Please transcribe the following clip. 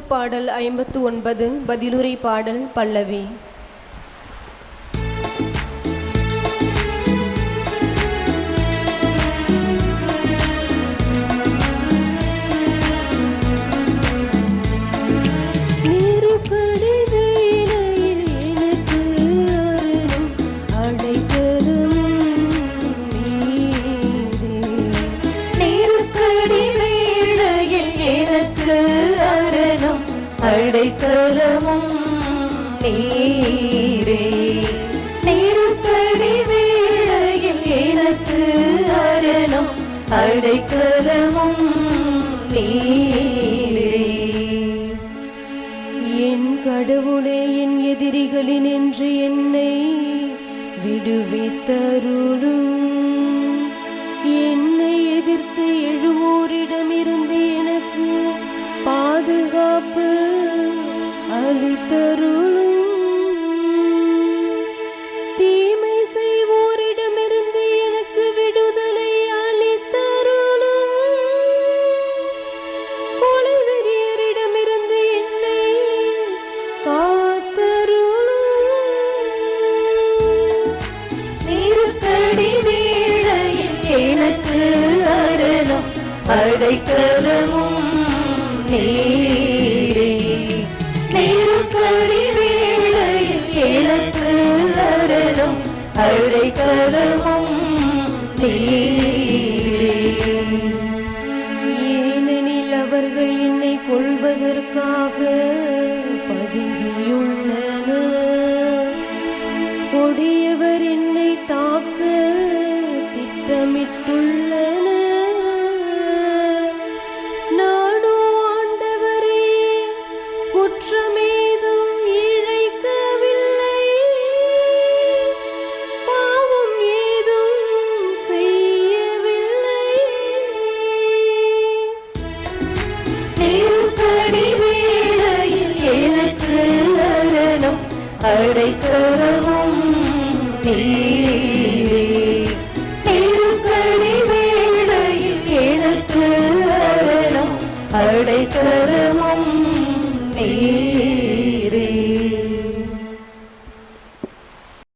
திருப்பாடல் 59 பதிலுரை பாடல் பல்லவி. அடைக்கலமும் நீரே, நெருக்கடி வேளையில் எனக்கு அரணம் அடைக்கலமும் நீரே. என் கடவுளே, என் எதிரிகளின் என்று என்னை விடுவித்தருளும். என்னை எதிர்த்து எழுவோரிடமிருந்து எனக்கு பாதுகாப்பு அளித்தருளும். தீமை செய்வோரிடமிருந்து எனக்கு விடுதலை அளித்தருளும். கொலைவெறியரிடமிருந்து என்னை காத்தருளும். நெருக்கடி வேளையில் எனக்கு அரணம் அடைக்கலமும் நீரே, நெருக்கடி வேளையில் எனக்கு அரணம் அடைக்கலமும் நீரே. ஏனெனில் அவர்கள் என்னை கொல்வதற்காக பதுங்கியுள்ளனர். கொடியவர் என்னை தாக்க திட்டமிட்டுள்ளனர். குற்றமேதும் இழைக்கவில்லை, பாவம் ஏதும் செய்யவில்லை. நெருக்கடி வேளையில் எனக்கு அரணம் அடைக்கலமும் நீரே.